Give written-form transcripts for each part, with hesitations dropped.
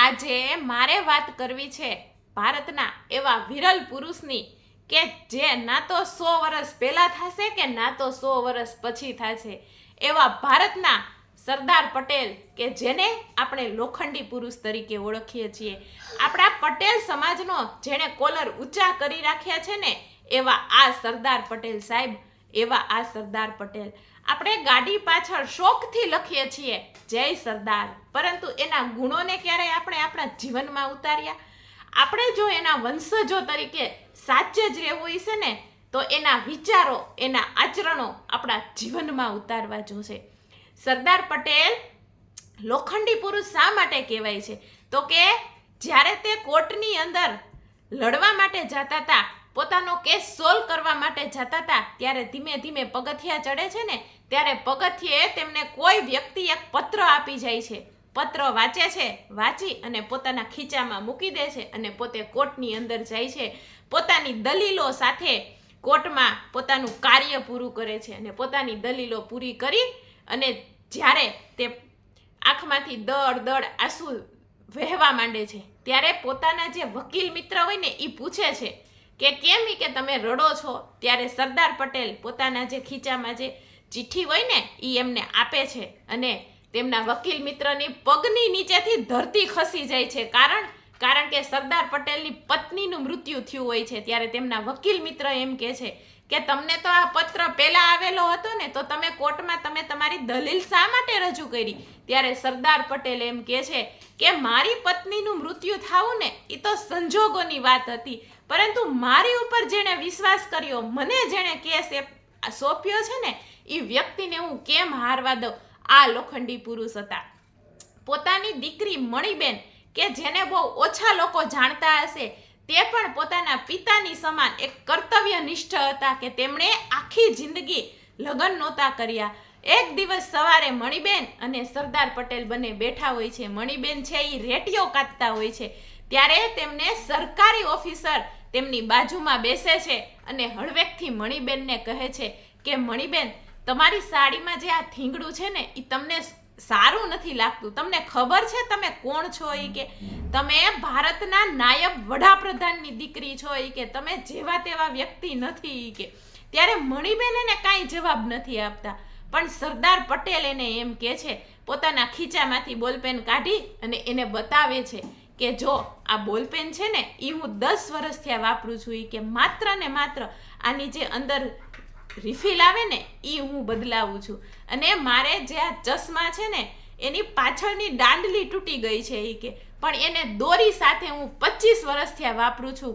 આજે મારે વાત કરવી છે ભારતના એવા વિરલ પુરુષની કે જે ના તો 100 વર્ષ પહેલા થશે કે ના તો 100 વર્ષ પછી થશે, એવા ભારતના સરદાર પટેલ કે જેને આપણે લોખંડી પુરુષ તરીકે ઓળખીએ છીએ. આપણા પટેલ સમાજનો જેણે કોલર ઊંચા કરી રાખ્યા છે ને, એવા આ સરદાર પટેલ સાહેબ, એવા આ સરદાર પટેલ. આપણે ગાડી પાછળ શોખથી લખીએ છીએ જય સરદાર, પરંતુ એના ગુણોને ક્યારેય આપણે આપણા જીવનમાં ઉતાર્યા? આપણે જો એના વંશજો તરીકે સાચે જ રહેવું હશે ને, તો એના વિચારો, એના આચરણો આપણા જીવનમાં ઉતારવા જોશે. સરદાર પટેલ લોખંડી પુરુષ શા માટે કહેવાય છે? તો કે જ્યારે તે કોર્ટની અંદર લડવા માટે જતા હતા, પોતાનો કેસ સોલ્વ કરવા માટે જતા હતા, ત્યારે ધીમે ધીમે પગથિયા ચડે છે ને, ત્યારે પગથિયે તેમને કોઈ વ્યક્તિ એક પત્ર આપી જાય છે. પત્ર વાંચે છે, વાંચી અને પોતાના ખીચામાં મૂકી દે છે અને પોતે કોર્ટની અંદર જાય છે. પોતાની દલીલો સાથે કોર્ટમાં પોતાનું કાર્ય પૂરું કરે છે અને પોતાની દલીલો પૂરી કરી અને જ્યારે તે આંખમાંથી દળ આંસુ વહેવા માંડે છે, ત્યારે પોતાના જે વકીલ મિત્ર હોય ને, એ પૂછે છે કે કેમ કે તમે રડો છો? ત્યારે સરદાર પટેલ પોતાના જે ખીચામાં જે ચિઠ્ઠી હોય ને, એ એમને આપે છે અને તેમના વકીલ મિત્રની પગની નીચેથી ધરતી ખસી જાય છે. કારણ કે સરદાર પટેલની પત્નીનું મૃત્યુ થયું હોય છે. ત્યારે તેમના વકીલ મિત્ર એમ કહે છે કે તમને તો આ પત્ર પહેલા આવેલો હતો ને, તો તમે કોર્ટમાં તમે તમારી દલીલ શા માટે રજૂ કરી? ત્યારે સરદાર પટેલ એમ કહે છે કે મારી પત્નીનું મૃત્યુ થવું ને, એ તો સંજોગોની વાત હતી, પરંતુ મારી ઉપર જેણે વિશ્વાસ કર્યો, મને જેણે કેસ સોંપ્યો છે ને, એ વ્યક્તિને હું કેમ હારવા દઉં? આ લોખંડી પુરુષ હતા. પોતાની દીકરી મણિબેન કે જેને બહુ ઓછા લોકો જાણતા હશે, તે પણ પોતાના પિતાની સમાન એક કર્તવ્યનિષ્ઠ હતા કે તેમણે આખી જિંદગી લગ્ન નહોતા કર્યા. એક દિવસ સવારે મણિબેન અને સરદાર પટેલ બંને બેઠા હોય છે. મણિબેન છે એ રેટિયો કાઢતા હોય છે, ત્યારે તેમને સરકારી ઓફિસર તેમની બાજુમાં બેસે છે અને હળવેકથી મણિબેનને કહે છે કે મણિબેન, તમારી સાડીમાં જે આ થીંગડું છે ને, એ તમને સારું નથી લાગતું. તમને ખબર છે તમે કોણ છો? એ કે તમે ભારતના નાયબ વડાપ્રધાનની દીકરી છો. એ કે તમે જેવા તેવા વ્યક્તિ નથી. એ કે ત્યારે મણિબેન એને કાંઈ જવાબ નથી આપતા, પણ સરદાર પટેલ એને એમ કહે છે, પોતાના ખીચામાંથી બોલપેન કાઢી અને એને બતાવે છે કે જો આ બોલપેન છે ને, એ હું 10 વર્ષથી વાપરું છું. એ કે માત્ર ને માત્ર આની જે અંદર રિફિલ આવે ને, એ હું બદલાવું છું, અને મારે જે આ ચશ્મા છે ને, એની પાછળની દાંડલી તૂટી ગઈ છે. એ કે પણ એને દોરી સાથે હું 25 વર્ષથી વાપરું છું,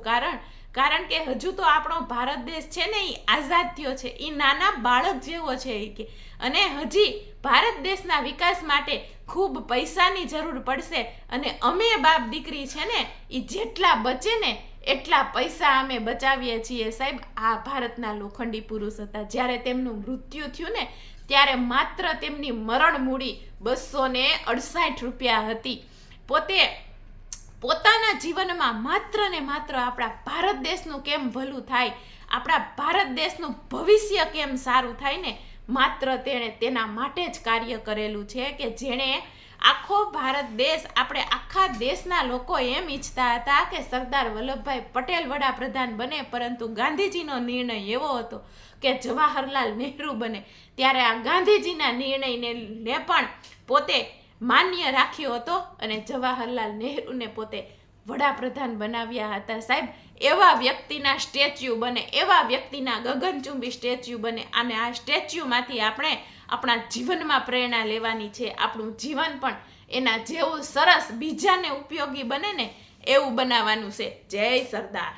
કારણ કે હજુ તો આપણો ભારત દેશ છે ને, એ આઝાદ થયો છે, એ નાના બાળક જેવો છે. એ કે અને હજી ભારત દેશના વિકાસ માટે ખૂબ પૈસાની જરૂર પડશે, અને અમે બાપ દીકરી છે ને, એ જેટલા બચે ને એટલા પૈસા અમે બચાવીએ છીએ. સાહેબ, આ ભારતના લોખંડી પુરુષ હતા. જ્યારે તેમનું મૃત્યુ થયું ને, ત્યારે માત્ર તેમની મરણ મૂડી 268 રૂપિયા હતી. પોતે પોતાના જીવનમાં માત્ર ને માત્ર આપણા ભારત દેશનું કેમ ભલું થાય, આપણા ભારત દેશનું ભવિષ્ય કેમ સારું થાય ને, માત્ર તેણે તેના માટે જ કાર્ય કરેલું છે કે જેણે આખો ભારત દેશ, આપણે આખા દેશના લોકો એમ ઈચ્છતા હતા કે સરદાર વલ્લભભાઈ પટેલ વડાપ્રધાન બને, પરંતુ ગાંધીજીનો નિર્ણય એવો હતો કે જવાહરલાલ નહેરુ બને. ત્યારે આ ગાંધીજીના નિર્ણયને પણ પોતે માન્ય રાખ્યો હતો અને જવાહરલાલ નહેરુને પોતે વડાપ્રધાન બનાવ્યા હતા. સાહેબ, એવા વ્યક્તિના સ્ટેચ્યુ બને, એવા વ્યક્તિના ગગનચુંબી સ્ટેચ્યુ બને, અને આ સ્ટેચ્યુમાંથી આપણે આપણા જીવનમાં પ્રેરણા લેવાની છે. આપણું જીવન પણ એના જેવું સરસ, બીજાને ઉપયોગી બને ને એવું બનાવવાનું છે. જય સરદાર.